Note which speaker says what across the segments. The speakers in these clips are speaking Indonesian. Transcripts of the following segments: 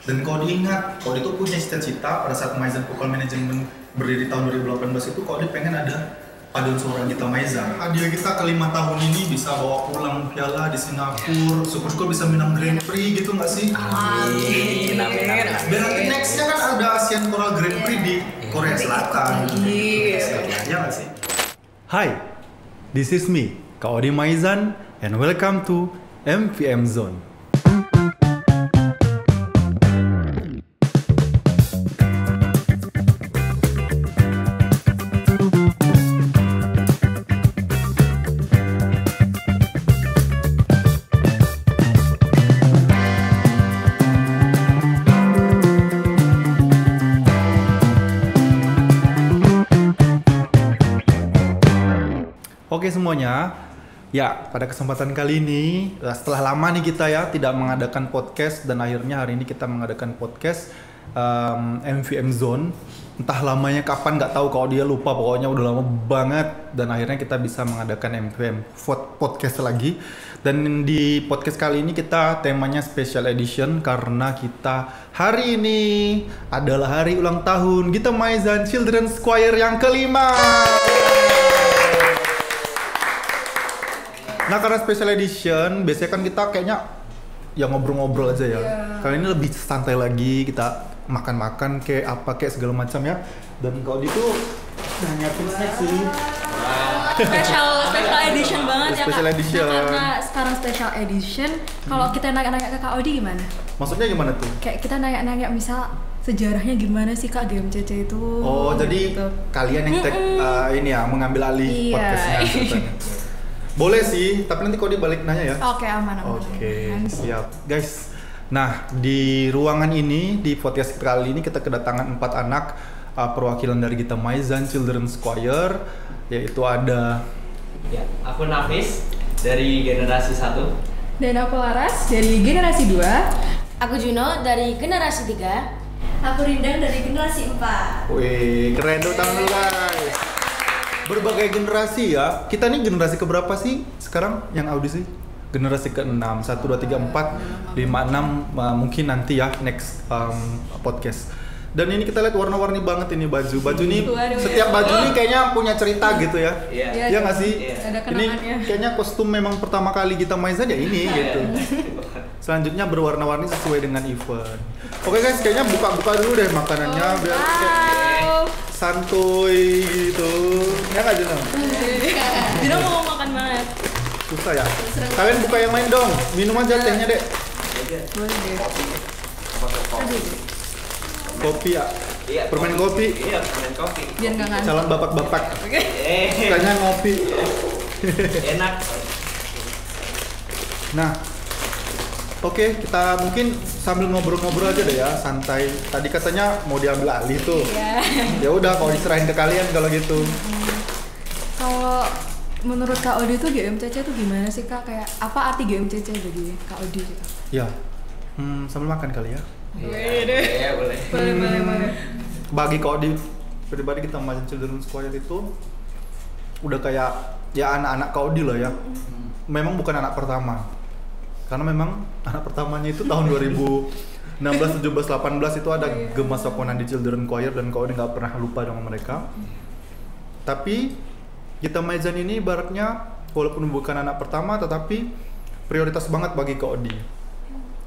Speaker 1: Dan kalau diingat, kalau itu punya cita-cita pada saat Maizan Vocal Management berdiri tahun 2018 itu, kalau dia pengen ada paduan suara Gita Maizan. Hadiah kita ke 5 tahun ini bisa bawa pulang piala di Singapura, syukur-syukur bisa menang Grand Prix gitu nggak sih?
Speaker 2: Amin.
Speaker 1: Dan nanti nextnya kan ada Asian Choral Grand Prix di Korea Selatan. Ya nggak sih?
Speaker 3: Hi, this is me, Kak Odi Maizan, and welcome to MVM Zone. Oke semuanya, ya pada kesempatan kali ini setelah lama nih kita ya tidak mengadakan podcast dan akhirnya hari ini kita mengadakan podcast MVM Zone. Entah lamanya kapan nggak tahu, kalau dia lupa, pokoknya udah lama banget dan akhirnya kita bisa mengadakan MVM podcast lagi. Dan di podcast kali ini kita temanya special edition karena kita hari ini adalah hari ulang tahun Gita Maizan Children's Choir yang kelima. Nah karena special edition, biasanya kan kita kayaknya ya ngobrol-ngobrol aja ya. Kali ini lebih santai lagi, kita makan-makan kayak apa kayak segala macam ya. Dan kalau itu nyiapin snack sih.
Speaker 2: Special edition banget ya Kak.
Speaker 3: Special edition.
Speaker 2: Nah, karena sekarang special edition, kalau kita nanya-nanya ke Kak Odi gimana?
Speaker 3: Maksudnya gimana tuh?
Speaker 2: Kayak kita nanya-nanya misal sejarahnya gimana sih Kak GMCC itu?
Speaker 3: Oh jadi
Speaker 2: gitu.
Speaker 3: kalian yang ini ya mengambil alih
Speaker 2: Iya.
Speaker 3: podcastnya ceritanya. Boleh sih, tapi nanti kalau dibalik nanya ya.
Speaker 2: Oke, aman.
Speaker 3: Oke, siap. Guys, nah di ruangan ini, di podcast kali ini kita kedatangan 4 anak perwakilan dari Gita Maizan Children's Choir, yaitu ada...
Speaker 4: Ya, aku Nafis dari generasi 1.
Speaker 2: Dan aku Laras dari generasi 2.
Speaker 5: Aku Juno dari generasi 3.
Speaker 6: Aku Rindang dari generasi 4.
Speaker 3: Wih, keren tuh, tangan dulu guys. Berbagai generasi ya. Kita nih generasi keberapa sih sekarang yang audisi? Generasi ke-6, 1, 2, 3, 4, 5, 6 mungkin nanti ya next podcast. Dan ini kita lihat warna-warni banget ini baju. Baju ini setiap baju ini kayaknya punya cerita gitu ya.
Speaker 4: Iya.
Speaker 3: Iya nggak sih?
Speaker 4: Iya.
Speaker 2: Ada
Speaker 3: Ini
Speaker 2: kenangannya.
Speaker 3: kayaknya kostum memang pertama kali Gita Maizan ya ini gitu. Selanjutnya berwarna-warni sesuai dengan event. Oke guys, kayaknya buka-buka dulu deh makanannya biar kayak santuy gitu. Ya nggak Juno?
Speaker 2: Dina mau makan mana?
Speaker 3: Susah ya. Kalian buka yang lain dong. Minum aja tehnya dek.
Speaker 2: Boleh deh.
Speaker 3: Kopi ya.
Speaker 4: Iya.
Speaker 3: Permen kopi.
Speaker 4: Iya, permen kopi.
Speaker 2: Biar nggak ngantuk.
Speaker 3: Calon bapak-bapak.
Speaker 4: Eh,
Speaker 3: Kayaknya ngopi.
Speaker 4: enak.
Speaker 3: Nah, oke kita mungkin sambil ngobrol-ngobrol aja deh ya, santai. Tadi katanya mau diambil alih tuh.
Speaker 2: Iya.
Speaker 3: Ya udah, kalau diserahin ke kalian kalau gitu.
Speaker 2: Kalau menurut Kak Odi tuh GMCC tuh gimana sih Kak? Kayak apa arti GMCC bagi Kak Odi gitu?
Speaker 3: Ya, sambil makan kali ya.
Speaker 4: Iya, boleh.
Speaker 2: Boleh.
Speaker 3: Bagi Kak Odi pribadi, kita Maizan Children's Choir itu udah kayak ya anak-anak Kak Odi lah ya. Memang bukan anak pertama. Karena memang anak pertamanya itu tahun 2016, 17, 18 itu ada Gemma Sokonan di Children's Choir dan Kak Odi nggak pernah lupa dengan mereka. Tapi Gita Maizan ini ibaratnya walaupun bukan anak pertama tetapi prioritas banget bagi Kak Odi.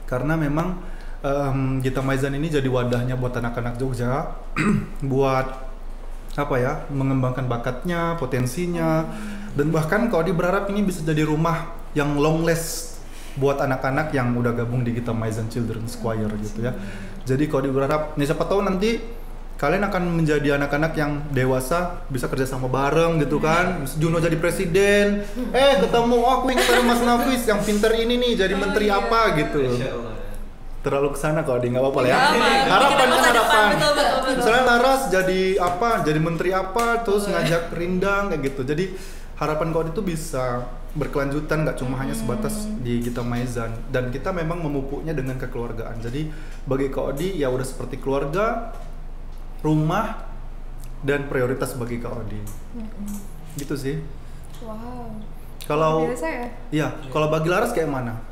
Speaker 3: Karena memang Gita Maizan ini jadi wadahnya buat anak-anak Jogja buat apa ya, mengembangkan bakatnya, potensinya, dan bahkan Kak Odi berharap ini bisa jadi rumah yang long last buat anak-anak yang udah gabung di Gita Maizan Children's Choir gitu ya. Jadi Kak Odi berharap, nih siapa tahu nanti kalian akan menjadi anak-anak yang dewasa, bisa kerja sama bareng gitu kan. Juno jadi presiden, ketemu, aku ingat ada Mas Nafis yang pinter ini nih jadi menteri apa gitu. Terlalu kesana kalau di nggak apa-apa lah ya. Harapan kan harapan. Misalnya Laras jadi apa, jadi menteri apa, terus ngajak Rindang kayak gitu. Jadi harapan Kak Odi itu bisa berkelanjutan, nggak cuma hanya sebatas di Gita Maizan. Dan kita memang memupuknya dengan kekeluargaan. Jadi bagi Kak Odi ya udah seperti keluarga, rumah, dan prioritas bagi Kak Odi. Gitu sih.
Speaker 2: Wow.
Speaker 3: Kalau
Speaker 2: Biasa ya?
Speaker 3: iya, kalau bagi Laras kayak mana?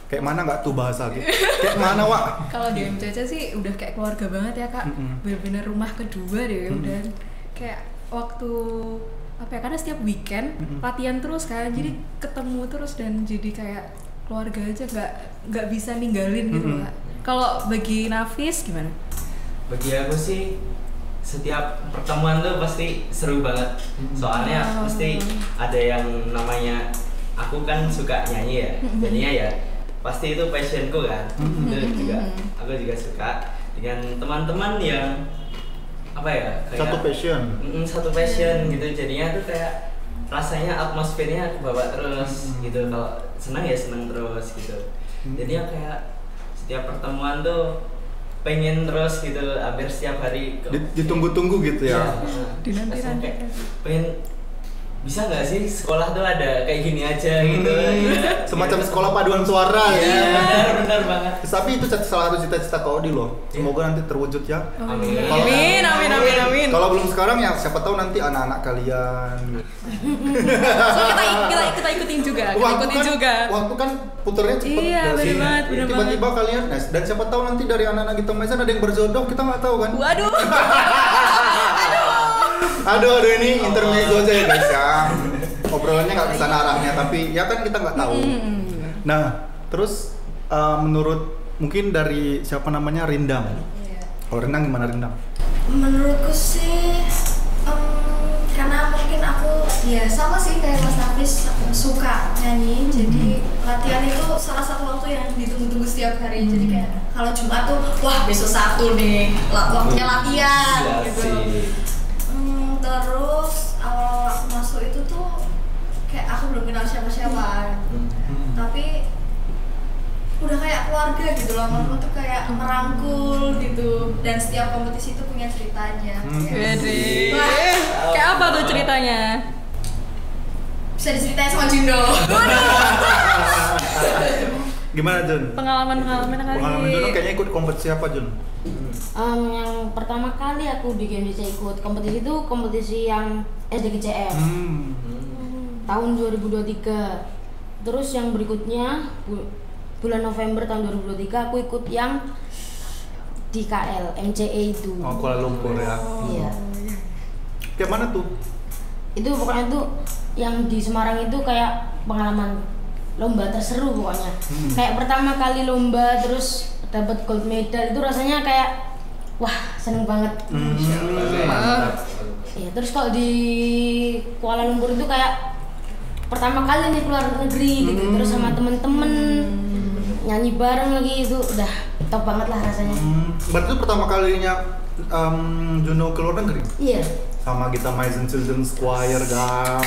Speaker 3: kayak mana nggak tuh bahasa gitu? Kayak mana Wak?
Speaker 2: Kalau di MCC sih udah kayak keluarga banget ya kak. Bener-bener rumah kedua deh. Udah kayak waktu apa ya, karena setiap weekend latihan terus kan, jadi ketemu terus dan jadi kayak keluarga aja, nggak bisa ninggalin gitu Kak. Kalau bagi Nafis gimana?
Speaker 4: Bagi aku sih setiap pertemuan tuh pasti seru banget. Soalnya pasti ada yang namanya, aku kan suka nyanyi ya, jadinya ya pasti itu passionku kan. Itu juga aku juga suka dengan teman-teman yang apa ya, kayak satu passion gitu, jadinya tuh kayak rasanya atmosfernya aku bawa terus gitu. Kalau senang ya senang terus gitu, jadinya kayak setiap pertemuan tuh pengen terus gitu, hampir setiap hari
Speaker 3: ditunggu-tunggu gitu ya.
Speaker 2: Dinanti-nanti
Speaker 4: pengen bisa nggak sih sekolah tuh ada kayak gini aja gitu ya.
Speaker 3: Semacam sekolah paduan suara
Speaker 4: ya. Benar banget.
Speaker 3: Tapi itu salah satu cita-cita Kak Odi loh. Semoga nanti terwujud ya.
Speaker 2: Amin.
Speaker 3: Kalau belum sekarang ya siapa tahu nanti anak-anak kalian.
Speaker 2: So kita ikutin juga.
Speaker 3: Waktu kan puternya cepet.
Speaker 2: Iya, benar banget.
Speaker 3: Tiba-tiba kalian dan siapa tahu nanti dari anak-anak kita Maizan ada yang berjodoh, kita nggak tahu kan.
Speaker 2: Waduh.
Speaker 3: Aduh ini intermezzo aja ya guys ya. Obrolannya nggak kesana arahnya, tapi ya kan kita nggak tahu. Nah, terus menurut mungkin dari siapa namanya Rindang. Kalau Rindang gimana Rindang?
Speaker 6: Menurutku sih karena mungkin aku ya sama sih kayak Mas Nafis, suka nyanyi, jadi latihan itu salah satu waktu yang ditunggu-tunggu setiap hari. Jadi kayak kalau Jumat tuh wah besok Sabtu nih waktunya latihan gitu. Terus awal aku masuk itu tuh kayak aku belum kenal siapa-siapa, tapi udah kayak keluarga gitu loh. Menurutku tuh kayak merangkul gitu, dan setiap kompetisi itu punya ceritanya.
Speaker 2: Kayak apa tuh ceritanya?
Speaker 6: Bisa diceritain sama Juno.
Speaker 3: Gimana Jun?
Speaker 2: Pengalaman kali.
Speaker 3: Pengalaman Jun kayaknya ikut kompetisi apa Jun?
Speaker 5: Yang pertama kali aku di GMDC ikut kompetisi itu kompetisi yang SDGCF tahun 2023. Terus yang berikutnya bulan November tahun 2023 aku ikut yang di KL MCE itu.
Speaker 3: Oh, Kuala Lumpur ya.
Speaker 5: Iya.
Speaker 3: Kayak mana tuh?
Speaker 5: Itu pokoknya tuh yang di Semarang itu kayak pengalaman lomba terseru pokoknya. Kayak pertama kali lomba terus dapat gold medal itu rasanya kayak wah seneng banget.
Speaker 3: Mantap.
Speaker 5: Ya, terus kalau di Kuala Lumpur itu kayak pertama kali nih keluar negeri gitu, terus sama temen-temen nyanyi bareng lagi, itu udah top banget lah rasanya.
Speaker 3: Berarti itu pertama kalinya Juno keluar negeri?
Speaker 5: Iya.
Speaker 3: Sama kita Maizan Children's Choir guys.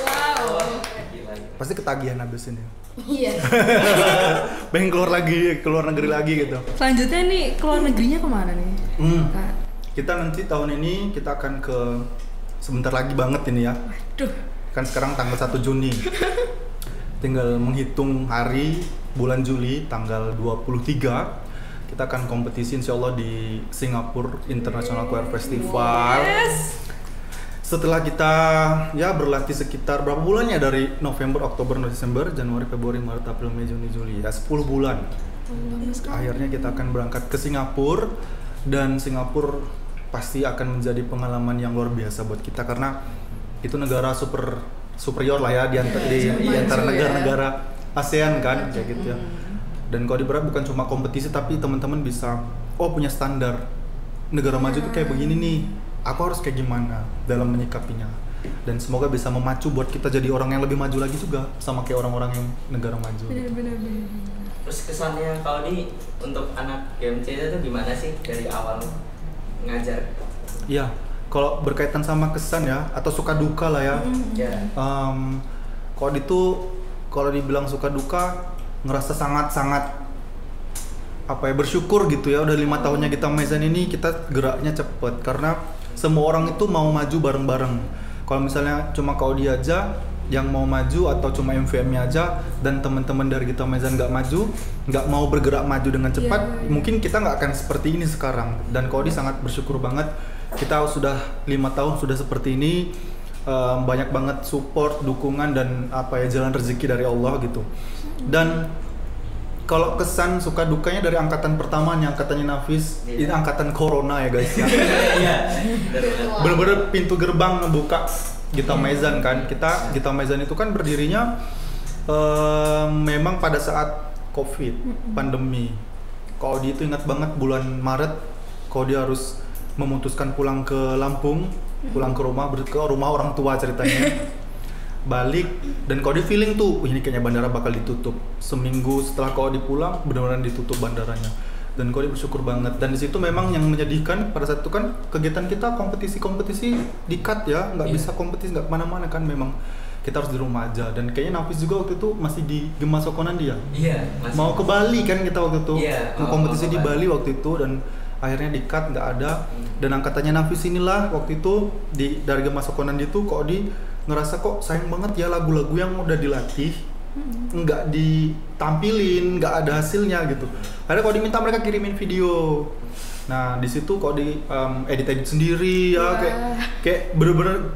Speaker 2: Wow.
Speaker 3: Pasti ketagihan abis ini.
Speaker 5: Iya.
Speaker 3: Pengen keluar negeri lagi gitu.
Speaker 2: Selanjutnya nih keluar negerinya kemana nih? Kak?
Speaker 3: Kita nanti tahun ini kita akan ke sebentar lagi banget ini ya.
Speaker 2: Waduh.
Speaker 3: Kan sekarang tanggal 1 Juni. Tinggal menghitung hari bulan Juli tanggal 23 kita akan kompetisi insyaallah di Singapore International Choir Festival. Setelah kita ya berlatih sekitar berapa bulan ya, dari November, Oktober, Desember, Januari, Februari, Maret, April, Mei, Juni, Juli ya 10 bulan. Akhirnya kita akan berangkat ke Singapura, dan Singapura pasti akan menjadi pengalaman yang luar biasa buat kita karena itu negara superior lah ya di antara negara-negara ASEAN kan kayak gitu ya. Dan kalau di berat bukan cuma kompetisi tapi teman-teman bisa punya standar negara maju tuh kayak begini nih, aku harus kayak gimana dalam menyikapinya, dan semoga bisa memacu buat kita jadi orang yang lebih maju lagi juga sama kayak orang-orang yang negara maju.
Speaker 2: Bener.
Speaker 4: Terus kesannya kalau ini untuk anak GMC itu gimana sih dari awal ngajar?
Speaker 3: Iya, kalau berkaitan sama kesan ya atau suka duka lah ya. Kalau dibilang suka duka, ngerasa sangat bersyukur gitu ya. Udah 5 tahunnya kita Maizan ini, kita geraknya cepet karena semua orang itu mau maju bareng-bareng. Kalau misalnya cuma kau dia aja yang mau maju atau cuma MVM-nya aja dan teman-teman dari kita Maizan nggak maju, nggak mau bergerak maju dengan cepat, mungkin kita nggak akan seperti ini sekarang. Dan Kodi sangat bersyukur banget, kita sudah 5 tahun sudah seperti ini. Banyak banget support, dukungan, dan jalan rezeki dari Allah gitu. Dan kalau kesan suka dukanya dari angkatan pertamanya, angkatannya Nafis, ini angkatan corona ya guys ya.
Speaker 4: Iya.
Speaker 3: Bener-bener pintu gerbang ngebuka Gita Maizan kan. Gita Maizan itu kan berdirinya memang pada saat COVID, pandemi. Kalau dia itu ingat banget bulan Maret, kalau dia harus memutuskan pulang ke Lampung, pulang ke rumah orang tua ceritanya. Balik dan kalau di feeling tuh ini kayaknya bandara bakal ditutup seminggu setelah kalau pulang benar-benar ditutup bandaranya dan kalau bersyukur banget dan di situ memang yang menyedihkan pada saat itu kan kegiatan kita kompetisi di cut ya nggak bisa kompetisi nggak kemana-mana kan memang kita harus di rumah aja dan kayaknya Nafis juga waktu itu masih di Gema Sokonan dia mau ke Bali kan kita waktu itu mau kompetisi di Bali waktu itu dan akhirnya di cut nggak ada dan angkatannya Nafis inilah waktu itu dari Gema Sokonan itu kok ngerasa kok sayang banget ya lagu-lagu yang udah dilatih nggak ditampilin, nggak ada hasilnya gitu. Akhirnya kalau diminta mereka kirimin video. Nah di situ kok edit sendiri ya kayak bener-bener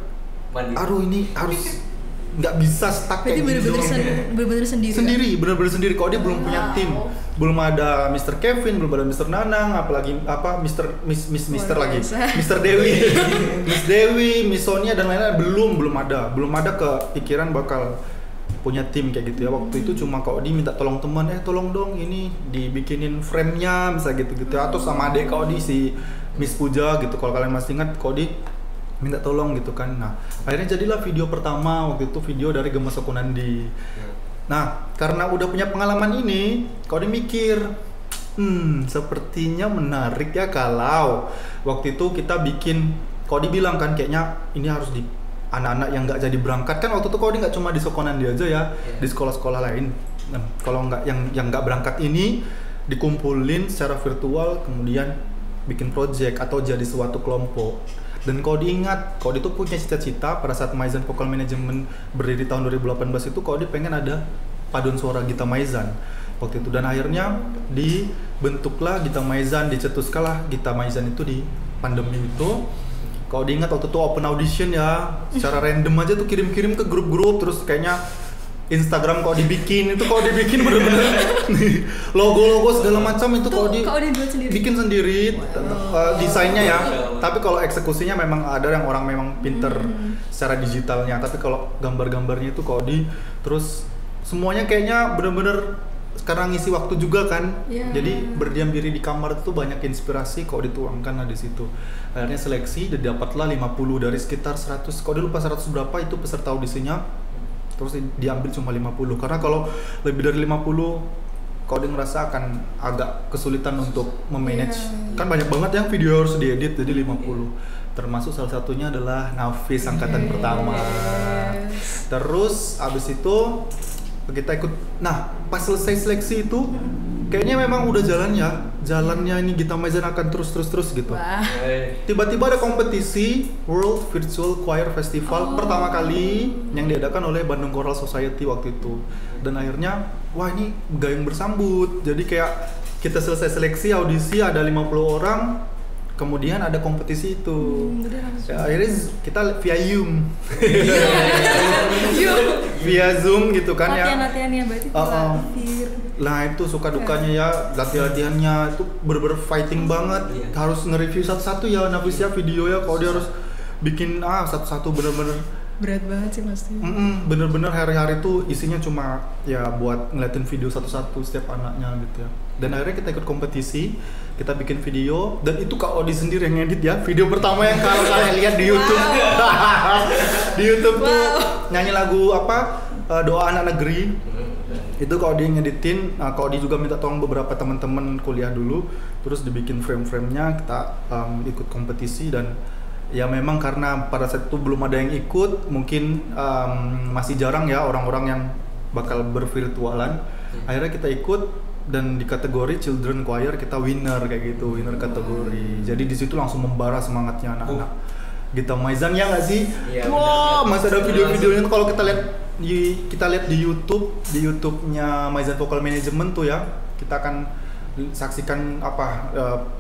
Speaker 3: aduh ini harus nggak bisa stuck kayak
Speaker 2: gitu. Bener-bener sendiri.
Speaker 3: Bener-bener sendiri. Kalau dia belum punya tim, belum ada Mr. Kevin, belum ada Mr. Nanang, apalagi Mr. lagi, Mr. Dewi, Miss Dewi, Miss Sonia dan lain-lain belum ada kepikiran bakal punya tim kayak gitu ya. Waktu itu cuma kalau dia minta tolong teman, tolong dong ini dibikinin frame-nya misalnya gitu atau sama adek kalau di si Miss Puja gitu. Kalau kalian masih ingat kalau di minta tolong gitu kan. Nah, akhirnya jadilah video pertama waktu itu video dari Gema Sokonandi. Nah, karena udah punya pengalaman ini, kau dimikir, sepertinya menarik ya kalau waktu itu kita bikin, kau dibilang kan kayaknya ini harus di anak-anak yang nggak jadi berangkat kan waktu itu kau nggak cuma di Sokonandi aja ya, di sekolah-sekolah lain. Nah, kalau nggak yang nggak berangkat ini dikumpulin secara virtual kemudian bikin project atau jadi suatu kelompok. Dan kalau diingat, kalau itu punya cita-cita pada saat Maizan Vocal Management berdiri tahun 2018 itu kalau dia pengen ada paduan suara Gita Maizan waktu itu dan akhirnya dibentuklah Gita Maizan, dicetuskanlah Gita Maizan itu di pandemi itu. Kalau diingat waktu itu open audition ya, secara random aja tuh kirim-kirim ke grup-grup terus kayaknya Instagram kalau dibikin bener-bener logo-logo segala macam itu kalau bikin sendiri desainnya ya. Tapi kalau eksekusinya memang ada yang orang memang pinter secara digitalnya. Tapi kalau gambar-gambarnya itu kalau terus semuanya kayaknya bener-bener sekarang ngisi waktu juga kan. Jadi berdiam diri di kamar itu banyak inspirasi kalau dituangkan di situ. Akhirnya seleksi dan dapatlah 50 dari sekitar 100. Kalau dia lupa 100 berapa itu peserta audisinya. Terus diambil cuma 50 karena kalau lebih dari 50 kau ngerasa akan agak kesulitan untuk memanage kan banyak banget yang video harus diedit jadi 50 termasuk salah satunya adalah Nafis angkatan pertama. Terus abis itu kita ikut, nah pas selesai seleksi itu kayaknya memang udah jalannya ini Gita Maizan akan terus gitu. Tiba-tiba ada kompetisi World Virtual Choir Festival pertama kali yang diadakan oleh Bandung Choral Society waktu itu. Dan akhirnya wah ini gayung bersambut. Jadi kayak kita selesai seleksi audisi ada 50 orang. Kemudian ada kompetisi itu. Ya, akhirnya kita via Zoom. Via Zoom gitu kan ya.
Speaker 2: Latihan-latihannya berarti
Speaker 3: Nah itu suka dukanya ya, latihannya itu bener-bener fighting banget. Harus nge-review satu-satu ya Nafis ya video ya. Kalau dia harus bikin satu-satu bener-bener
Speaker 2: berat banget sih pasti.
Speaker 3: Bener-bener hari-hari tuh isinya cuma ya buat ngeliatin video satu-satu setiap anaknya gitu ya. Dan akhirnya kita ikut kompetisi, kita bikin video dan itu Kak Odi sendiri yang ngedit ya. Video pertama yang kalau kalian lihat di YouTube. Di YouTube tuh nyanyi lagu Doa Anak Negeri. Itu Kak Odi ngeditin, Kak Odi juga minta tolong beberapa teman-teman kuliah dulu, terus dibikin frame-framenya, kita ikut kompetisi dan ya memang karena pada saat itu belum ada yang ikut, mungkin masih jarang ya orang-orang yang bakal bervirtualan. Akhirnya kita ikut dan di kategori Children Choir kita winner kayak gitu, winner kategori. Jadi di situ langsung membara semangatnya anak-anak. Gita Maizan ya nggak sih? Wah, masih ada video-videonya tuh kalau kita lihat di YouTube-nya Maizan Vocal Management tuh ya. Kita akan saksikan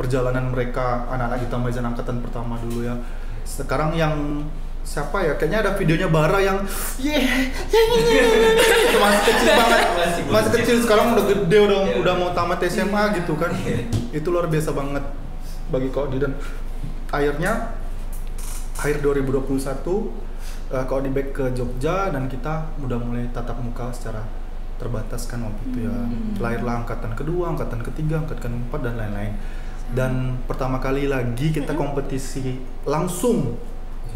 Speaker 3: perjalanan mereka anak-anak Gita Maizan angkatan pertama dulu ya. Sekarang yang siapa ya, kayaknya ada videonya Bara yang masih kecil banget, masih kecil, sekarang udah gede, udah mau tamat SMA gitu kan. Itu luar biasa banget bagi Kak Odi. Dan akhirnya akhir 2021 Kak Odi back ke Jogja dan kita udah mulai tatap muka secara terbatas kan waktu itu ya. Lahirlah angkatan kedua, angkatan ketiga, angkatan keempat dan lain-lain. Dan pertama kali lagi kita kompetisi langsung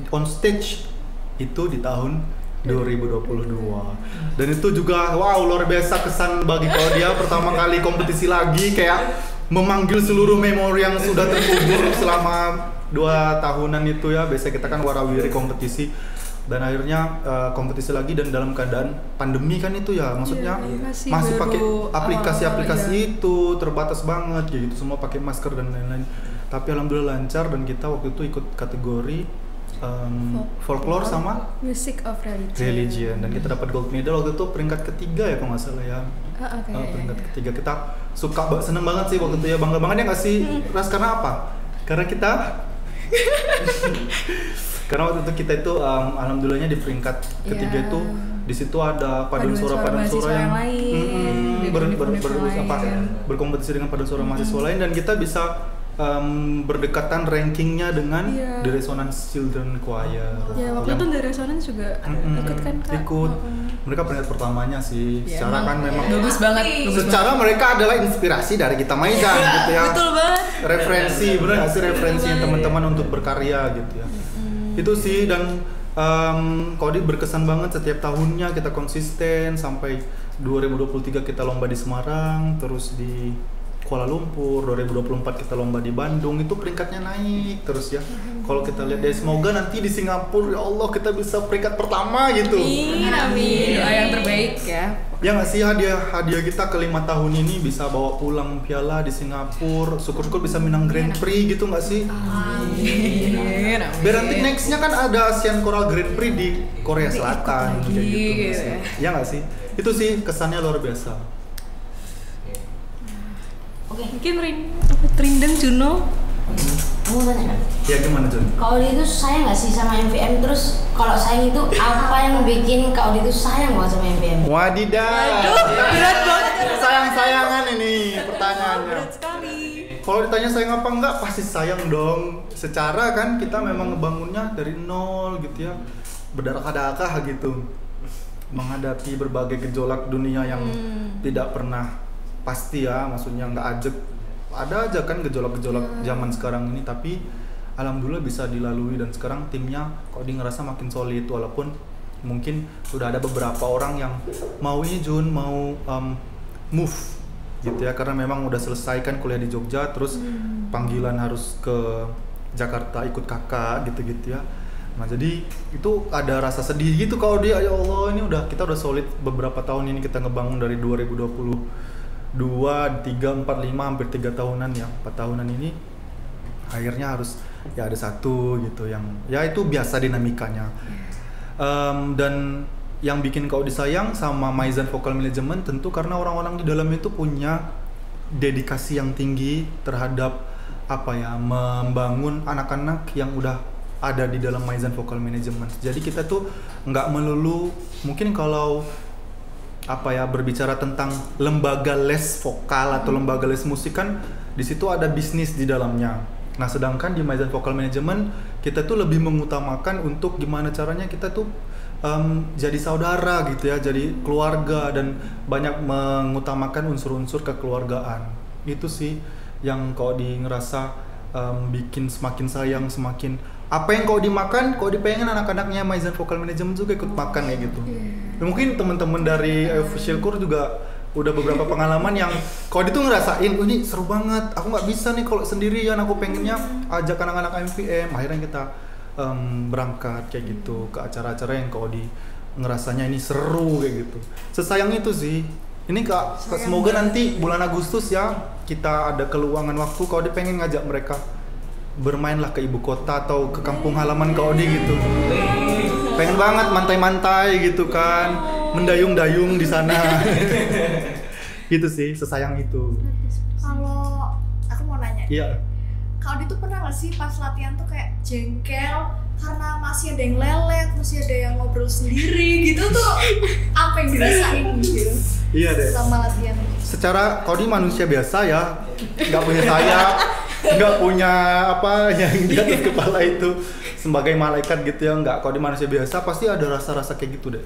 Speaker 3: on stage itu di tahun 2022. Dan itu juga wow, luar biasa kesan bagi Claudia, pertama kali kompetisi lagi, kayak memanggil seluruh memori yang sudah terkubur selama 2 tahunan itu ya. Biasanya kita kan warawiri kompetisi, dan akhirnya kompetisi lagi dan dalam keadaan pandemi kan itu ya, maksudnya masih pakai aplikasi-aplikasi itu terbatas banget gitu, semua pakai masker dan lain-lain. Tapi alhamdulillah lancar, dan kita waktu itu ikut kategori folklore sama
Speaker 2: music of
Speaker 3: religion, dan kita dapat gold medal waktu itu, peringkat ketiga ya kalau nggak salah ya. Peringkat ketiga. Kita seneng banget sih waktu itu ya, bangga banget ya nggak sih Ras, karena apa? Karena kita karena waktu itu kita itu alhamdulillahnya di peringkat ketiga itu, di situ ada paduan suara yang berkompetisi dengan paduan suara mahasiswa lain, dan kita bisa berdekatan rankingnya dengan The Resonance Children Choir.
Speaker 2: Ya waktu itu The Resonance juga ikut kan Kak?
Speaker 3: Ikut. Mereka peringkat pertamanya sih. Secara kan memang
Speaker 2: bagus banget.
Speaker 3: Secara mereka adalah inspirasi dari kita Maizan gitu ya.
Speaker 2: Betul banget.
Speaker 3: Referensi, bener nggak sih, referensi teman-teman untuk berkarya gitu ya. Itu sih, dan Kodi berkesan banget, setiap tahunnya kita konsisten sampai 2023 kita lomba di Semarang, terus di Kuala Lumpur, 2024 kita lomba di Bandung, itu peringkatnya naik terus ya. Kalau kita lihat deh, semoga nanti di Singapura ya Allah kita bisa peringkat pertama gitu.
Speaker 2: Amin. Doa yang terbaik ya.
Speaker 3: Ya nggak sih, hadiah kita ke 5 tahun ini bisa bawa pulang piala di Singapura, syukur-syukur bisa menang Grand Prix gitu nggak sih?
Speaker 2: Amin.
Speaker 3: Biar nanti nextnya kan ada Asian Choral Grand Prix di Korea Selatan kayak gitu. Ya nggak sih? Itu sih kesannya luar biasa.
Speaker 5: Oke.
Speaker 2: Mungkin Rindan Juno.
Speaker 5: Mau tanya kan?
Speaker 3: Ya gimana Jun?
Speaker 5: Kak Odi itu sayang nggak sih sama MVM? Terus kalau sayang itu apa yang bikin Kak Odi itu sayang banget sama MVM?
Speaker 3: Wadidaw.
Speaker 2: Berat banget.
Speaker 3: Sayang-sayangan ini pertanyaannya.
Speaker 2: Berat sekali.
Speaker 3: Kalau ditanya sayang apa enggak, pasti sayang dong. Secara kan kita memang ngebangunnya dari nol gitu ya, berdarah-darah gitu, menghadapi berbagai gejolak dunia yang tidak pernah pasti ya, maksudnya nggak ajak, ada aja kan gejolak-gejolak zaman sekarang ini, tapi alhamdulillah bisa dilalui, dan sekarang timnya kok ngerasa makin solid, walaupun mungkin sudah ada beberapa orang yang mau ini Jun, mau move gitu ya, karena memang udah selesai kan kuliah di Jogja, terus panggilan harus ke Jakarta ikut kakak gitu-gitu ya. Nah jadi itu ada rasa sedih gitu kalau dia, ya Allah ini kita udah solid beberapa tahun ini, kita ngebangun dari 2022, 3, 4, 5, hampir 3 tahunan ya, 4 tahunan ini akhirnya harus ya ada satu gitu yang ya itu biasa dinamikanya. Dan yang bikin kau disayang sama Maizan Vocal Management tentu karena orang-orang di dalam itu punya dedikasi yang tinggi terhadap apa ya, membangun anak-anak yang udah ada di dalam Maizan Vocal Management. Jadi kita tuh nggak melulu, mungkin kalau apa ya, berbicara tentang lembaga les vokal atau lembaga les musik kan di situ ada bisnis di dalamnya. Nah sedangkan di Maizan Vocal Management kita tuh lebih mengutamakan untuk gimana caranya kita tuh jadi saudara gitu ya, jadi keluarga, dan banyak mengutamakan unsur-unsur kekeluargaan. Itu sih yang kau ngerasa bikin semakin sayang, semakin apa yang kau dimakan, kau dipengen anak-anaknya Maizan Vocal Management juga ikut makan ya gitu. Dan mungkin teman-teman dari Official Core juga udah beberapa pengalaman yang kau itu ngerasain, ini seru banget, aku nggak bisa nih kalau sendirian, aku pengennya ajak anak-anak MVM. Akhirnya kita berangkat kayak gitu ke acara-acara yang kau ngerasanya ini seru kayak gitu. Sesayang itu sih. Ini Kak, semoga nanti bulan Agustus ya kita ada keluangan waktu, kau pengen ngajak mereka bermainlah ke ibu kota atau ke kampung halaman Kak Odi gitu. Pengen banget mantai-mantai gitu kan, mendayung-dayung di sana. Gitu sih, sesayang itu.
Speaker 6: Kalau aku mau nanya,
Speaker 3: Iya.
Speaker 6: Kak Odi tuh pernah nggak sih pas latihan tuh kayak jengkel karena masih ada yang lelet, masih ada yang ngobrol sendiri gitu tuh apa yang dirasain gitu
Speaker 3: Iya deh.
Speaker 6: sama latihan.
Speaker 3: Secara Kaudi manusia biasa ya, nggak punya sayap, nggak punya apa yang di atas kepala itu sebagai malaikat gitu ya, nggak. Kaudi manusia biasa pasti ada rasa-rasa kayak gitu deh.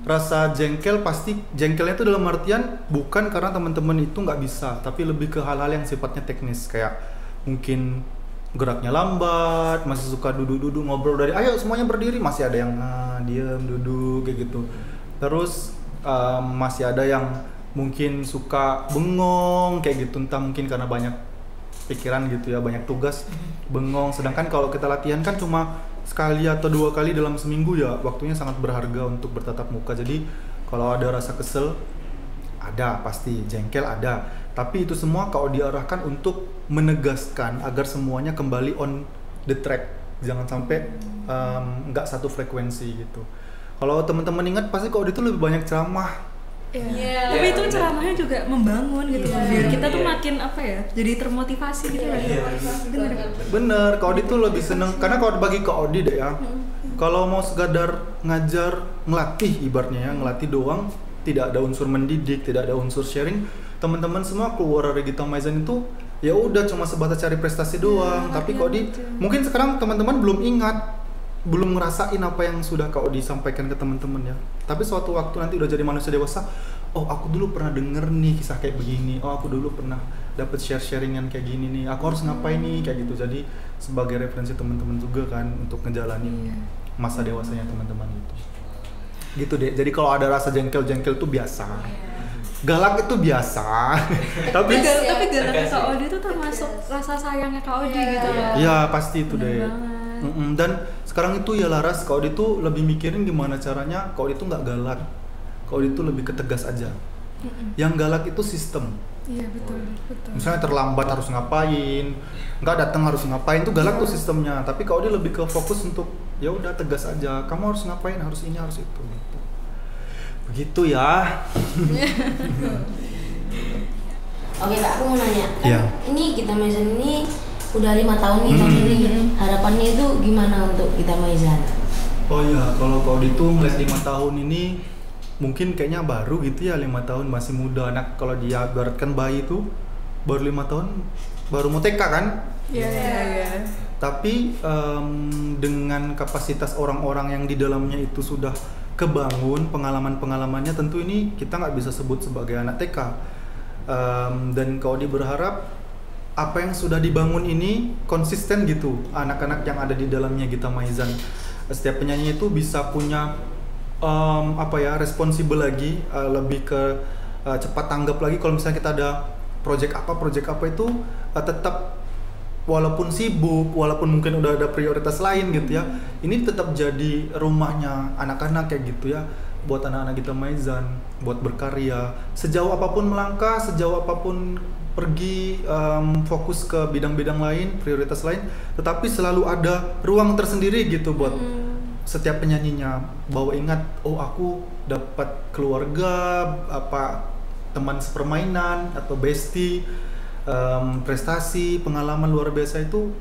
Speaker 3: Rasa jengkel pasti, jengkelnya itu dalam artian bukan karena teman-teman itu nggak bisa, tapi lebih ke hal-hal yang sifatnya teknis, kayak mungkin geraknya lambat, masih suka duduk-duduk ngobrol dari ayo semuanya berdiri, masih ada yang diem duduk kayak gitu. Terus masih ada yang mungkin suka bengong kayak gitu, entah mungkin karena banyak pikiran gitu ya, banyak tugas bengong. Sedangkan kalau kita latihan kan cuma sekali atau 2 kali dalam seminggu ya, waktunya sangat berharga untuk bertatap muka. Jadi kalau ada rasa kesel ada, pasti jengkel ada, tapi itu semua kalau diarahkan untuk menegaskan agar semuanya kembali on the track, jangan sampai nggak satu frekuensi gitu. Kalau teman-teman ingat pasti kalau itu lebih banyak ceramah.
Speaker 2: Iya. Tapi itu ceramahnya juga membangun gitu loh, biar kita tuh makin apa ya, jadi termotivasi gitu lah.
Speaker 3: Bener, Kak Odi tuh lebih seneng karena kalau bagi Kak Odi deh ya, kalau mau sekadar ngajar, ngelatih ibaratnya ya, ngelatih doang, tidak ada unsur mendidik, tidak ada unsur sharing, teman-teman semua keluar dari Gita Maizan itu ya udah cuma sebatas cari prestasi doang. Tapi Kak Odi mungkin sekarang teman-teman belum ingat, belum ngerasain apa yang sudah Kak Odi sampaikan ke teman-teman ya. Tapi suatu waktu nanti udah jadi manusia dewasa, oh aku dulu pernah denger nih kisah kayak begini, oh aku dulu pernah dapat sharingan kayak gini nih, aku harus ngapain nih kayak gitu. Jadi sebagai referensi teman-teman juga kan untuk ngejalanin masa dewasanya teman-teman itu. Gitu deh. Jadi kalau ada rasa jengkel-jengkel itu biasa. Galak itu biasa. tapi
Speaker 2: galaknya Kak Odi itu termasuk rasa sayangnya Kak Odi gitu loh.
Speaker 3: Iya, pasti itu deh. Dan sekarang itu ya Laras, Kak Odi tuh lebih mikirin gimana caranya Kak Odi tuh nggak galak. Kak Odi tuh lebih ketegas aja. Yang galak itu sistem.
Speaker 2: Iya betul.
Speaker 3: Misalnya terlambat harus ngapain, nggak datang harus ngapain, tuh galak tuh sistemnya. Tapi Kak Odi lebih ke fokus untuk ya udah tegas aja. Kamu harus ngapain, harus ini, harus itu. Gitu. Begitu ya.
Speaker 5: Oke Kak, aku mau nanya. Kan ini Gita Maizan ini udah 5 tahun nih tahun ini. Harapannya itu gimana untuk Gita Maizan?
Speaker 3: Oh iya, kalau Kak Odi tuh ngeliat 5 tahun ini mungkin kayaknya baru gitu ya, 5 tahun masih muda. Anak kalau dia ibaratkan bayi itu baru 5 tahun baru mau TK kan?
Speaker 2: Iya.
Speaker 3: Tapi dengan kapasitas orang-orang yang di dalamnya itu sudah kebangun, pengalaman-pengalamannya, tentu ini kita nggak bisa sebut sebagai anak TK. Dan Kak Odi berharap apa yang sudah dibangun ini konsisten gitu, anak-anak yang ada di dalamnya Gita Maizan. Setiap penyanyi itu bisa punya responsibel lagi, lebih ke cepat tanggap lagi kalau misalnya kita ada project apa itu tetap walaupun sibuk, walaupun mungkin udah ada prioritas lain gitu ya, ini tetap jadi rumahnya anak-anak kayak gitu ya, buat anak-anak Gita Maizan, buat berkarya sejauh apapun melangkah, sejauh apapun pergi fokus ke bidang-bidang lain, prioritas lain, tetapi selalu ada ruang tersendiri gitu buat setiap penyanyinya, bahwa ingat, oh aku dapat keluarga, teman sepermainan atau bestie, prestasi, pengalaman luar biasa itu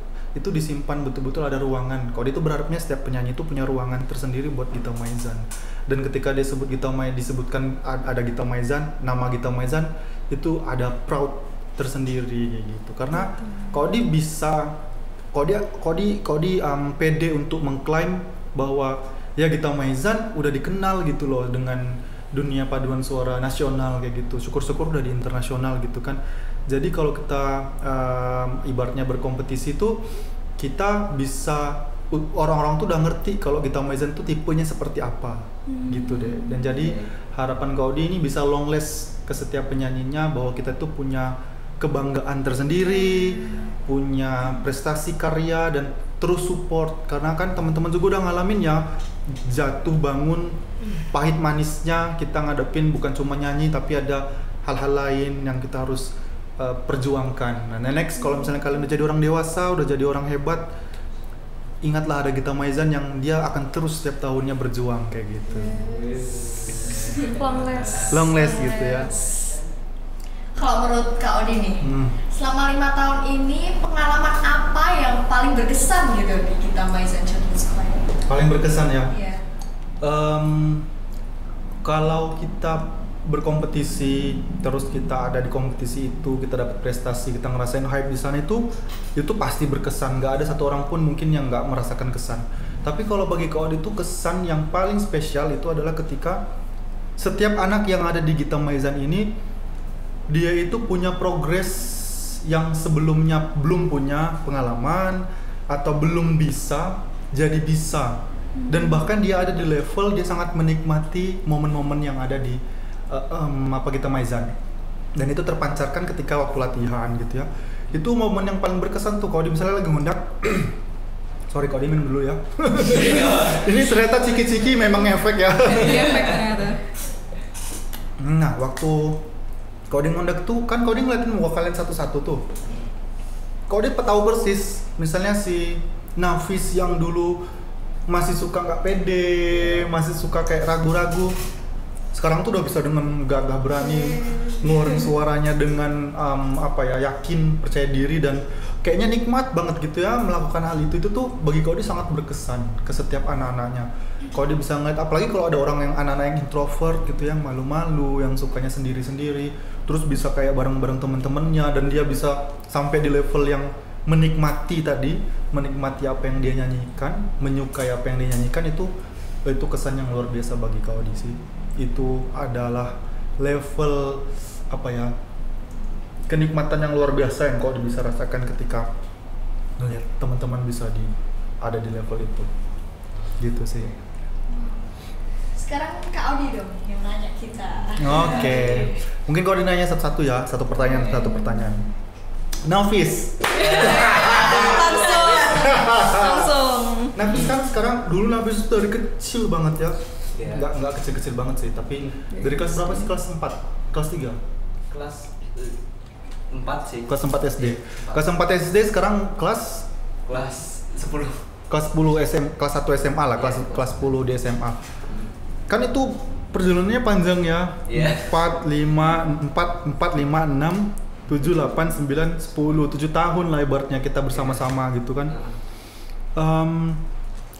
Speaker 3: disimpan betul-betul, ada ruangan. Kalau itu berharapnya setiap penyanyi itu punya ruangan tersendiri buat Gita Maizan. Dan ketika disebut disebutkan ada Gita Maizan, nama Gita Maizan itu ada proud tersendiri gitu. Karena Kodi bisa, Kodi pede untuk mengklaim bahwa ya Gita Maizan udah dikenal gitu loh dengan dunia paduan suara nasional kayak gitu. Syukur-syukur udah di internasional gitu kan. Jadi kalau kita ibaratnya berkompetisi tuh kita bisa, orang-orang tuh udah ngerti kalau Gita Maizan tuh tipenya seperti apa gitu deh. Dan jadi harapan Kodi ini bisa long last ke setiap penyanyinya, bahwa kita tuh punya kebanggaan tersendiri, punya prestasi karya, dan terus support. Karena kan teman-teman juga udah ngalamin ya, jatuh bangun, pahit manisnya kita ngadepin, bukan cuma nyanyi tapi ada hal-hal lain yang kita harus perjuangkan. Nah next, kalau misalnya kalian udah jadi orang dewasa, udah jadi orang hebat, ingatlah ada Gita Maizan yang dia akan terus setiap tahunnya berjuang kayak gitu. Long last gitu ya.
Speaker 6: Kalau menurut Kak Odi nih, selama 5 tahun ini pengalaman apa yang paling berkesan gitu di Gita Maizan Children's Choir?
Speaker 3: Paling berkesan ya.
Speaker 6: Iya.
Speaker 3: Kalau kita berkompetisi, terus kita ada di kompetisi itu, kita dapat prestasi, kita ngerasain hype di sana itu pasti berkesan. Nggak ada satu orang pun mungkin yang nggak merasakan kesan. Tapi kalau bagi Kak Odi itu kesan yang paling spesial itu adalah ketika setiap anak yang ada di Gita Maizan ini, dia itu punya progres yang sebelumnya belum punya pengalaman atau belum bisa jadi bisa. Dan bahkan dia ada di level dia sangat menikmati momen-momen yang ada di Gita Maizan, dan itu terpancarkan ketika waktu latihan gitu ya. Itu momen yang paling berkesan tuh. Kalau misalnya lagi ngundak sorry kalau minum dulu ya. Ini ternyata ciki-ciki memang efek ya.
Speaker 2: Efek ternyata.
Speaker 3: Nah waktu coding ngundak tuh kan coding ngeliatin muka kalian satu-satu tuh. Coding tahu persis misalnya si Nafis yang dulu masih suka nggak pede, masih suka kayak ragu-ragu, sekarang tuh udah bisa dengan gagah berani ngeluarin suaranya dengan yakin, percaya diri, dan kayaknya nikmat banget gitu ya melakukan hal itu tuh bagi Kodi sangat berkesan ke setiap anak-anaknya. Kodi bisa ngeliat, apalagi kalau ada orang yang anak-anak yang introvert gitu, yang malu-malu, yang sukanya sendiri-sendiri, terus bisa kayak bareng-bareng temen-temennya, dan dia bisa sampai di level yang menikmati apa yang dia nyanyikan, menyukai apa yang dia nyanyikan, itu kesan yang luar biasa bagi Kodi sih. Itu adalah level kenikmatan yang luar biasa yang kau bisa rasakan ketika ngeliat teman-teman bisa ada di level itu, gitu sih.
Speaker 6: Sekarang Kak Odi dong yang nanya kita.
Speaker 3: Oke. Mungkin kau nanya satu-satu ya, satu pertanyaan. Nafis.
Speaker 2: Langsung.
Speaker 3: Nafis kan sekarang, dulu Nafis itu dari kecil banget ya.
Speaker 4: Yeah.
Speaker 3: Nggak kecil-kecil banget sih, tapi dari kelas berapa sih? Kelas 4? Kelas 3?
Speaker 4: Kelas 4 sih.
Speaker 3: Kelas 4 SD. Kelas 4 SD sekarang kelas
Speaker 4: 10.
Speaker 3: Kelas 10 kelas 1 SMA lah, kelas 10 di SMA. Kan itu perjalanannya panjang ya.
Speaker 4: Yeah.
Speaker 3: 4, 5, 6, 7, 8, 9, 10, 7 tahun lah ibaratnya kita bersama-sama gitu kan.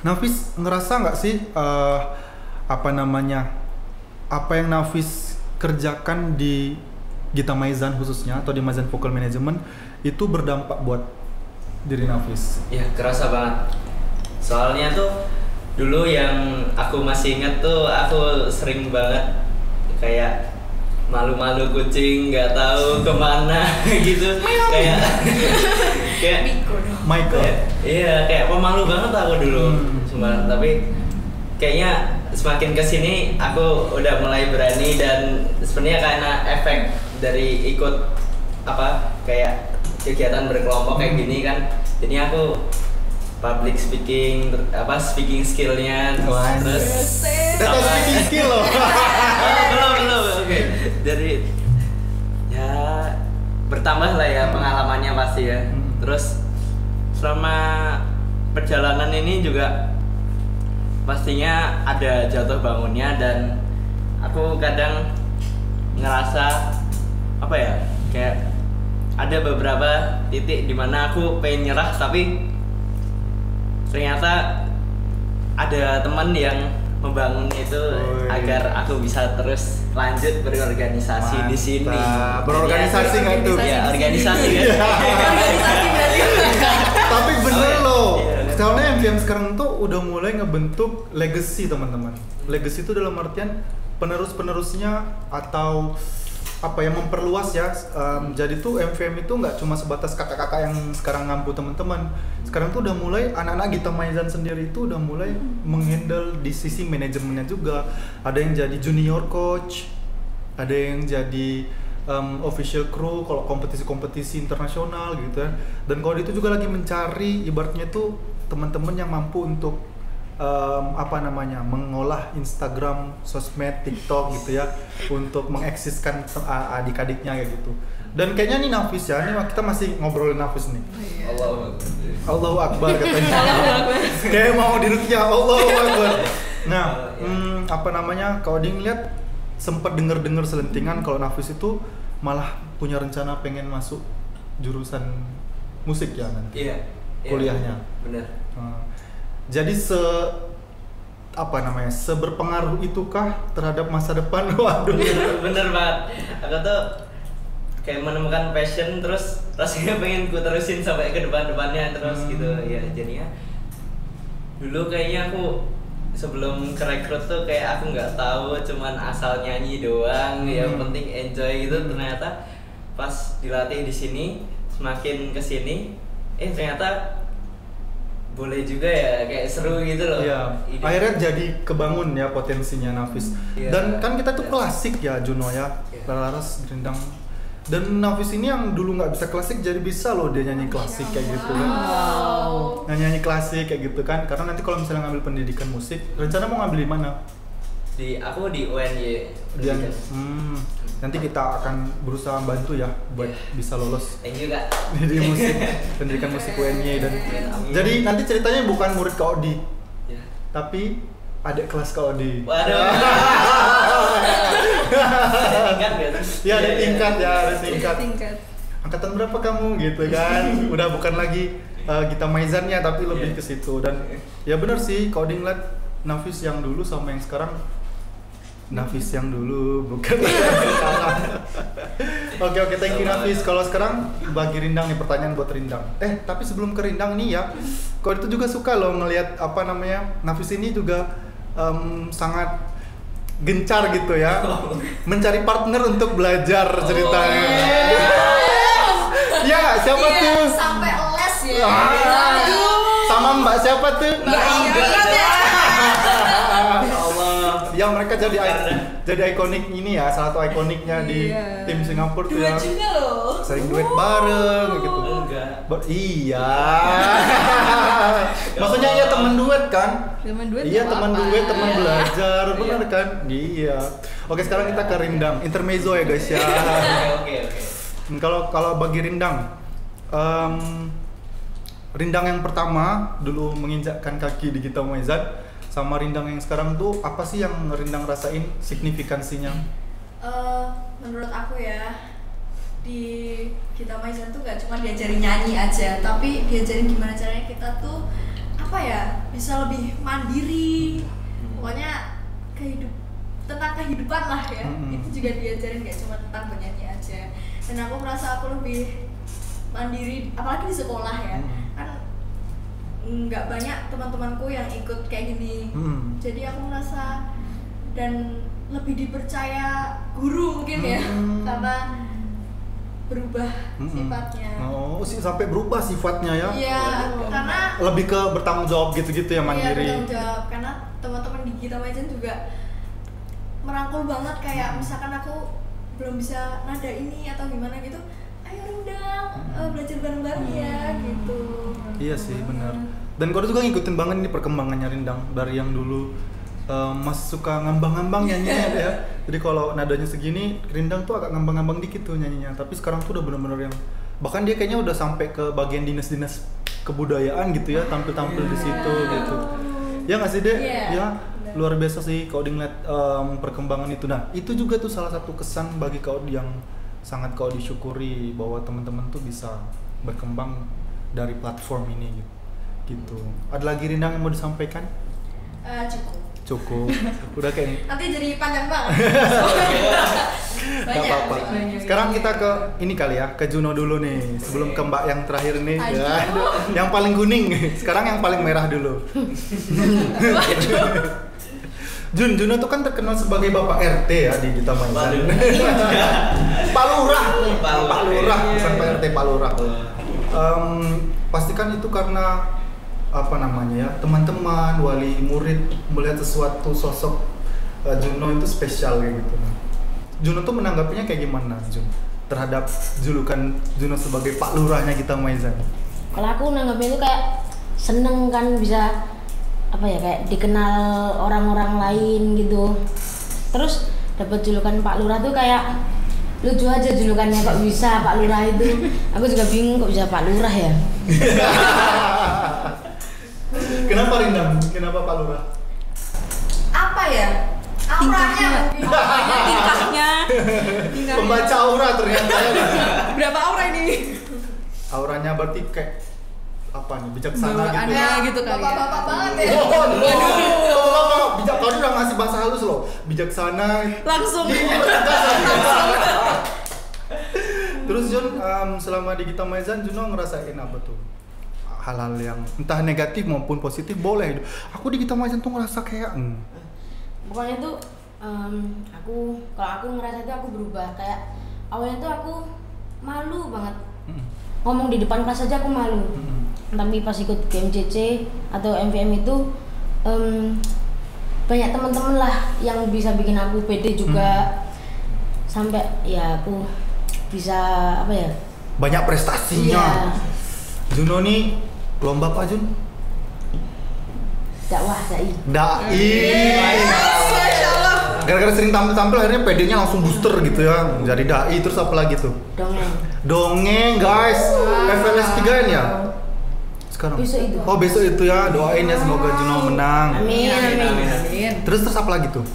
Speaker 3: Nafis ngerasa nggak sih apa yang Nafis kerjakan di Gita Maizan khususnya atau di Maizan Vocal Management itu berdampak buat diri Nafis?
Speaker 4: Ya kerasa banget. Soalnya tuh dulu yang aku masih inget tuh aku sering banget kayak malu-malu kucing, nggak tahu kemana gitu. kayak
Speaker 3: Michael.
Speaker 4: Iya, kayak pemalu banget aku dulu. Cuma tapi kayaknya semakin kesini aku udah mulai berani, dan sebenarnya karena efek dari ikut kayak kegiatan berkelompok kayak gini kan, jadi aku public speaking, speaking skillnya terus
Speaker 3: Data speaking skill loh.
Speaker 4: belum oke. Dari ya bertambah lah ya pengalamannya pasti ya. Terus selama perjalanan ini juga pastinya ada jatuh bangunnya, dan aku kadang ngerasa kayak ada beberapa titik dimana aku pengen nyerah, tapi ternyata ada teman yang membangun itu agar aku bisa terus lanjut berorganisasi di sini.
Speaker 3: Berorganisasi nggak tuh?
Speaker 4: Ya organisasi kan.
Speaker 2: Organisasi berarti.
Speaker 3: Tapi bener loh. Soalnya MVM sekarang tuh udah mulai ngebentuk legacy teman-teman. Legacy itu dalam artian penerus-penerusnya atau memperluas ya. Jadi tuh MVM itu nggak cuma sebatas kakak-kakak yang sekarang ngampu teman-teman. Sekarang tuh udah mulai anak-anak Gita Maizan sendiri itu udah mulai menghandle di sisi manajemennya juga. Ada yang jadi junior coach, ada yang jadi official crew kalau kompetisi-kompetisi internasional gitu ya. Dan kalau itu juga lagi mencari ibaratnya tuh teman-teman yang mampu untuk mengolah Instagram, sosmed, TikTok gitu ya, untuk mengeksiskan adik-adiknya kayak gitu. Dan kayaknya nih Nafis ya, ini kita masih ngobrolin Nafis nih. Allahu Akbar katanya. Kayak mau dirukyah Allahu Akbar. Nah, kalau dia ngeliat sempat dengar selentingan kalau Nafis itu malah punya rencana pengen masuk jurusan musik ya nanti.
Speaker 4: Iya.
Speaker 3: kuliahnya.
Speaker 4: Bener.
Speaker 3: Jadi seberpengaruh itukah terhadap masa depan? Waduh.
Speaker 4: Bener banget. Aku tuh kayak menemukan passion, terus rasanya pengen ku terusin sampai ke depannya terus gitu ya. Jadinya dulu kayaknya aku sebelum kerekrut tuh kayak aku nggak tahu, cuman asal nyanyi doang, yang penting enjoy gitu. Ternyata pas dilatih di sini, semakin kesini ternyata boleh juga ya, kayak seru gitu loh.
Speaker 3: Iya. Akhirnya jadi kebangun ya potensinya Nafis. Dan kan kita tuh klasik ya Juno ya, Laras Gerindang. Dan Nafis ini yang dulu nggak bisa klasik jadi bisa loh dia nyanyi klasik kayak gitu kan. Nyanyi klasik kayak gitu kan. Karena nanti kalau misalnya ngambil pendidikan musik, rencana mau ngambil di mana?
Speaker 4: Aku di UNY.
Speaker 3: Nanti kita akan berusaha bantu ya buat bisa lolos.
Speaker 4: Thank you Kak.
Speaker 3: Di musik, pendidikan musik UNY dan jadi nanti ceritanya bukan murid Kak Odi, tapi adik kelas Kak Odi.
Speaker 4: Waduh. Ada tingkat ya.
Speaker 3: Ada tingkat. Angkatan berapa kamu gitu kan? Udah bukan lagi Gita Maizannya tapi lebih ke situ. Dan ya benar sih, Kak Odi ngeliat Nafis yang dulu sama yang sekarang. Nafis yang dulu bukan sekarang. Oke, thank you Nafis. Kalau sekarang bagi Rindang nih, pertanyaan buat Rindang. Tapi sebelum ke Rindang nih ya, Kau itu juga suka loh ngelihat Nafis ini juga sangat gencar gitu ya, mencari partner untuk belajar ceritanya. Ya, siapa tuh?
Speaker 6: Sampai les ya.
Speaker 3: Sama Mbak siapa tuh?
Speaker 6: Mbak
Speaker 3: Ya mereka jadi ikonik ini ya, salah satu ikoniknya di tim Singapura tuh ya.
Speaker 6: Juga loh.
Speaker 3: Sering duet bareng gitu.
Speaker 4: Enggak.
Speaker 3: Iya. Maksudnya ya teman duet kan?
Speaker 2: Teman duet.
Speaker 3: Iya, teman duet, teman belajar, benar kan? Iya. Oke, sekarang kita ke Rindang. Intermezzo ya guys ya.
Speaker 4: Oke.
Speaker 3: Kalau bagi Rindang, Rindang yang pertama dulu menginjakkan kaki di Gita Maizan, sama Rindang yang sekarang tuh apa sih yang Rindang rasain signifikansinya?
Speaker 6: Menurut aku ya, di Gita Maizan tuh gak cuma diajarin nyanyi aja, tapi diajarin gimana caranya kita tuh bisa lebih mandiri. Pokoknya tentang kehidupan lah ya. Itu juga diajarin, gak cuma tentang bernyanyi aja. Dan aku merasa aku lebih mandiri, apalagi di sekolah ya. Kan nggak banyak teman-temanku yang ikut kayak gini, jadi aku merasa dan lebih dipercaya guru mungkin ya, karena berubah sifatnya.
Speaker 3: Sampai berubah sifatnya ya?
Speaker 6: Iya, karena
Speaker 3: lebih ke bertanggung jawab gitu-gitu ya, mandiri.
Speaker 6: Iya, bertanggung jawab, karena teman-teman di Gita Maizan juga merangkul banget, kayak misalkan aku belum bisa nada ini atau gimana gitu, ayo Rindang, belajar bareng-bareng ya gitu.
Speaker 3: Iya sih, benar. Dan kau juga ngikutin banget nih perkembangannya Rindang dari yang dulu masih suka ngambang-ngambang nyanyinya ya. Jadi kalau nadanya segini, Rindang tuh agak ngambang-ngambang dikit tuh nyanyinya. Tapi sekarang tuh udah bener-bener yang, bahkan dia kayaknya udah sampai ke bagian dinas-dinas kebudayaan gitu ya, tampil-tampil di situ gitu. Ya nggak sih Dek? Ya luar biasa sih kalau ngeliat perkembangan itu. Nah itu juga tuh salah satu kesan bagi kau yang sangat kau disyukuri, bahwa teman-teman tuh bisa berkembang dari platform ini gitu. Ada lagi Rindang yang mau disampaikan? Cukup. Udah kayak
Speaker 6: nanti jadi panjang banget.
Speaker 3: Gak apa-apa. Sekarang kita ke ini kali ya, ke Juno dulu nih. Sebelum ke Mbak yang terakhir nih ya. Yang paling kuning. Sekarang yang paling merah dulu. Juno tuh kan terkenal sebagai Bapak RT ya di Gita Maizan. Pak Lurah, bukan Pak RT, Pak Lurah. Pastikan itu karena teman-teman, wali murid melihat sesuatu sosok Juno itu spesial kayak gitu. Juno tuh menanggapinya kayak gimana, Jun? Terhadap julukan Juno sebagai Pak Lurahnya Gita Maizan.
Speaker 5: Kalau aku nanggapnya itu kayak seneng kan, bisa kayak dikenal orang-orang lain gitu. Terus dapat julukan Pak Lurah tuh kayak lucu aja julukannya, kok bisa Pak Lurah itu. Aku juga bingung kok bisa Pak Lurah ya.
Speaker 3: Kenapa Rindang? Kenapa Pak Lurah?
Speaker 6: Apa ya? Auranya mungkin.
Speaker 2: Tingkahnya.
Speaker 3: Pembaca aura ternyata ya.
Speaker 2: Berapa aura ini?
Speaker 3: Auranya berarti kayak apa nih bijaksana gitu.
Speaker 2: Bawaannya gitu kali ya.
Speaker 6: Bapak-bapak banget ya.
Speaker 3: Kau udah ngasih bahasa halus loh. Bijaksana.
Speaker 2: Langsung.
Speaker 3: Terus Jun, selama di Gita Maizan, Juno ngerasain apa tuh? Hal-hal yang entah negatif maupun positif boleh. Aku di Gita Maizan tuh ngerasa kayak
Speaker 5: Pokoknya tuh kalau aku ngerasa tuh aku berubah. Kayak awalnya tuh aku malu banget. Ngomong di depan kelas aja aku malu. Tapi pas ikut GMCC atau MVM itu banyak teman-teman lah yang bisa bikin aku pede juga. Sampai ya aku bisa apa ya?
Speaker 3: Banyak prestasinya.
Speaker 5: Iya.
Speaker 3: Juno nih lomba apa Jun?
Speaker 5: Dakwah dai.
Speaker 3: Gara-gara sering tampil akhirnya PD-nya langsung booster gitu ya. Jadi dai terus apa lagi tuh? Dongeng guys. FLS 3N ya? Sekarang.
Speaker 5: Besok itu.
Speaker 3: Oh, besok itu ya. Doain ya semoga Juno menang.
Speaker 5: Amin.
Speaker 3: Terus apa lagi tuh?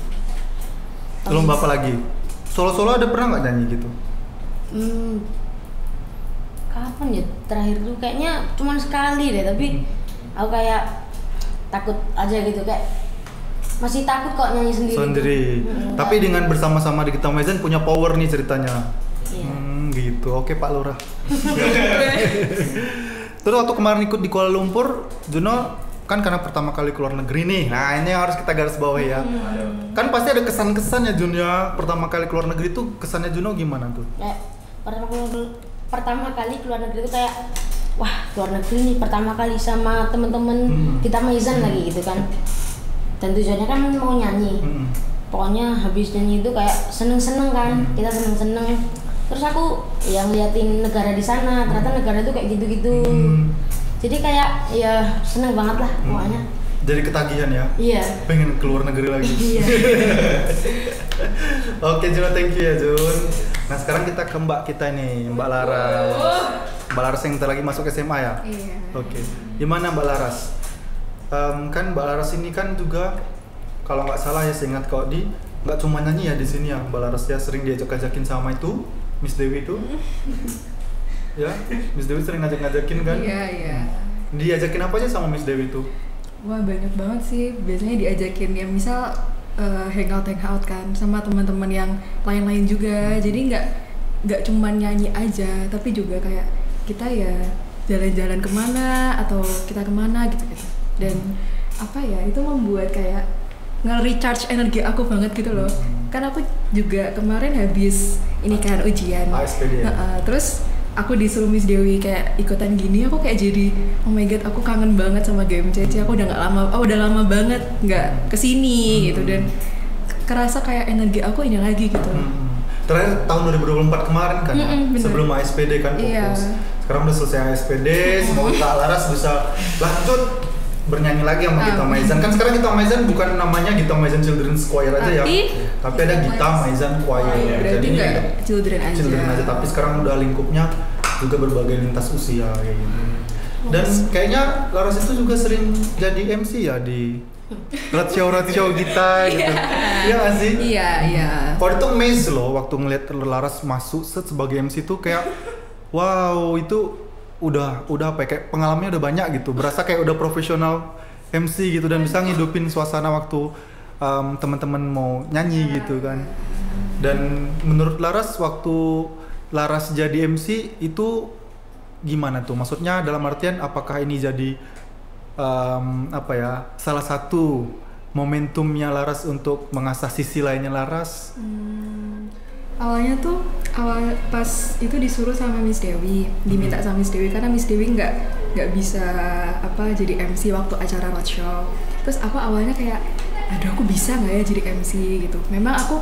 Speaker 3: Lomba apa lagi? Solo-solo ada pernah nggak nyanyi gitu?
Speaker 5: Kapan ya terakhir tuh kayaknya cuma sekali deh, tapi aku kayak takut aja gitu, kayak masih takut kok nyanyi sendiri.
Speaker 3: Tapi dengan bersama-sama di Gita Maizan punya power nih ceritanya.
Speaker 5: Iya.
Speaker 3: Gitu. Oke Pak Lurah. Terus waktu kemarin ikut di Kuala Lumpur, Juno kan karena pertama kali keluar negeri nih. Nah, ini yang harus kita garis bawahi ya. Kan pasti ada kesan-kesan ya Juno ya. Pertama kali keluar negeri tuh kesannya Juno gimana tuh?
Speaker 5: Kayak pertama kali keluar negeri itu kayak wah, keluar negeri nih pertama kali sama temen-temen Gita Maizan lagi gitu kan. Dan tujuannya kan mau nyanyi. Pokoknya habis nyanyi itu kayak seneng-seneng kan. Kita seneng-seneng. Terus aku yang liatin negara di sana, ternyata negara itu kayak gitu-gitu. Jadi kayak ya seneng banget lah pokoknya.
Speaker 3: Jadi ketagihan ya?
Speaker 5: Iya.
Speaker 3: Pengen keluar negeri lagi.
Speaker 5: Iya.
Speaker 3: Oke Jun, thank you ya Jun. Nah sekarang kita ke Mbak kita nih, Mbak Laras. Mbak Laras yang lagi masuk SMA ya?
Speaker 2: Iya.
Speaker 3: Oke. Gimana Mbak Laras? Kan Mbak Laras ini kan juga kalau nggak salah ya seingat kok nggak cuma nyanyi ya di sini ya Mbak Laras ya, sering diajak-ajakin sama itu Miss Dewi itu. Ya, Miss Dewi sering ngajak-ngajakin kan?
Speaker 2: Iya.
Speaker 3: Diajakin apa aja sama Miss Dewi itu?
Speaker 2: Wah, banyak banget sih. Biasanya diajakin ya misal hangout kan sama teman-teman yang lain-lain juga. Jadi nggak cuma nyanyi aja, tapi juga kayak kita ya jalan-jalan kemana atau kita kemana gitu. Dan apa ya, itu membuat kayak nge-recharge energi aku banget gitu loh. Kan aku juga kemarin habis ini kan ujian.
Speaker 3: ASPD ya?
Speaker 2: Terus aku disuruh Miss Dewi kayak ikutan gini, aku kayak jadi oh my god, aku kangen banget sama GMCC. Aku udah lama banget nggak kesini gitu, dan kerasa kayak energi aku ini lagi gitu.
Speaker 3: Terakhir tahun 2024 kemarin kan, sebelum ASPD kan fokus.
Speaker 2: Iya.
Speaker 3: Sekarang udah selesai ASPD, semoga Kak Laras bisa lanjut bernyanyi lagi sama Gita Maizan. Kan sekarang Gita Maizan bukan namanya Gita Maizan Children's Choir aja ya, tapi ada Gita Maizan Choir.
Speaker 2: Berarti
Speaker 3: jadi
Speaker 2: nggak children aja.
Speaker 3: Tapi sekarang udah lingkupnya juga berbagai lintas usia kayak gitu. Dan kayaknya Laras itu juga sering jadi MC ya di roadshow kita gitu. Iya nggak sih?
Speaker 2: Iya.
Speaker 3: Kalau itu amazed loh waktu ngeliat Laras masuk sebagai MC tuh kayak wow, itu udah apa ya, kayak pengalamannya udah banyak gitu, berasa kayak udah profesional MC gitu, dan bisa ngidupin suasana waktu teman-teman mau nyanyi gitu kan. Dan menurut Laras, waktu Laras jadi MC itu gimana tuh? Maksudnya dalam artian apakah ini jadi salah satu momentumnya Laras untuk mengasah sisi lainnya Laras?
Speaker 2: Awalnya tuh pas itu disuruh sama Miss Dewi, diminta sama Miss Dewi karena Miss Dewi nggak bisa jadi MC waktu acara roadshow. Terus aku awalnya kayak, aduh aku bisa nggak ya jadi MC gitu. Memang aku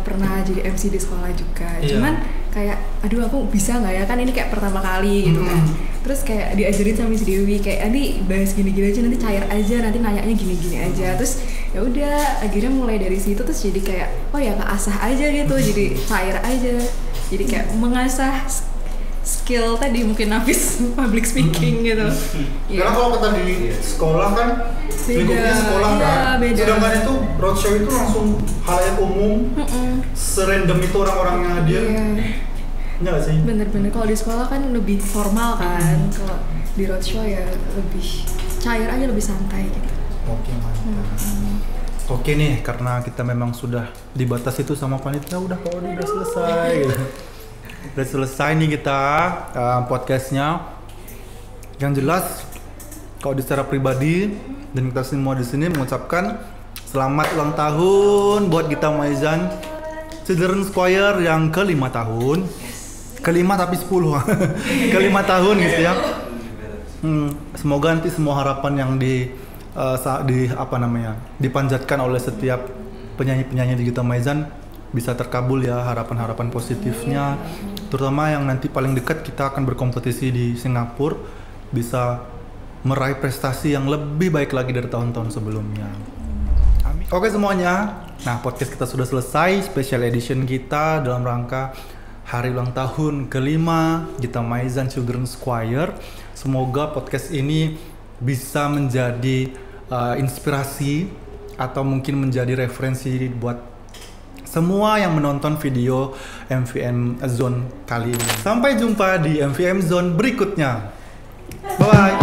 Speaker 2: pernah jadi MC di sekolah juga, cuman kayak aduh aku bisa nggak ya, kan ini kayak pertama kali gitu kan. Terus kayak diajarin sama Miss Dewi kayak nanti bahas gini-gini aja, nanti cair aja, nanti nanyanya gini-gini aja. Terus ya udah akhirnya mulai dari situ terus jadi kayak oh ya keasah aja gitu, jadi cair aja, jadi kayak mengasah skill tadi mungkin Nafis public speaking gitu.
Speaker 3: Karena kalau kita di sekolah kan lingkupnya sekolah kan, sedangkan itu roadshow itu langsung halayak umum, serandom itu orang-orang yang hadir. Enggak sih?
Speaker 2: Bener-bener kalau di sekolah kan lebih formal kan, kalau di roadshow ya lebih cair aja, lebih santai gitu.
Speaker 3: Oke, mantap. Oke nih, karena kita memang sudah dibatasi itu sama panitia, udah selesai gitu. Udah selesai nih kita podcastnya. Yang jelas, kalau secara pribadi dan kita semua di sini mengucapkan selamat ulang tahun buat Gita Maizan Children's Choir yang ke-5 tahun. Ke-5 tapi 10. Ke-5 tahun gitu ya. Semoga nanti semua harapan yang dipanjatkan oleh setiap penyanyi-penyanyi di Gita Maizan bisa terkabul ya, harapan-harapan positifnya. Terutama yang nanti paling dekat kita akan berkompetisi di Singapura, bisa meraih prestasi yang lebih baik lagi dari tahun-tahun sebelumnya. Amin. Oke semuanya, nah podcast kita sudah selesai, special edition kita dalam rangka hari ulang tahun ke-5 Gita Maizan Children's Choir. Semoga podcast ini bisa menjadi inspirasi atau mungkin menjadi referensi buat semua yang menonton video MVM Zone kali ini. Sampai jumpa di MVM Zone berikutnya. Bye.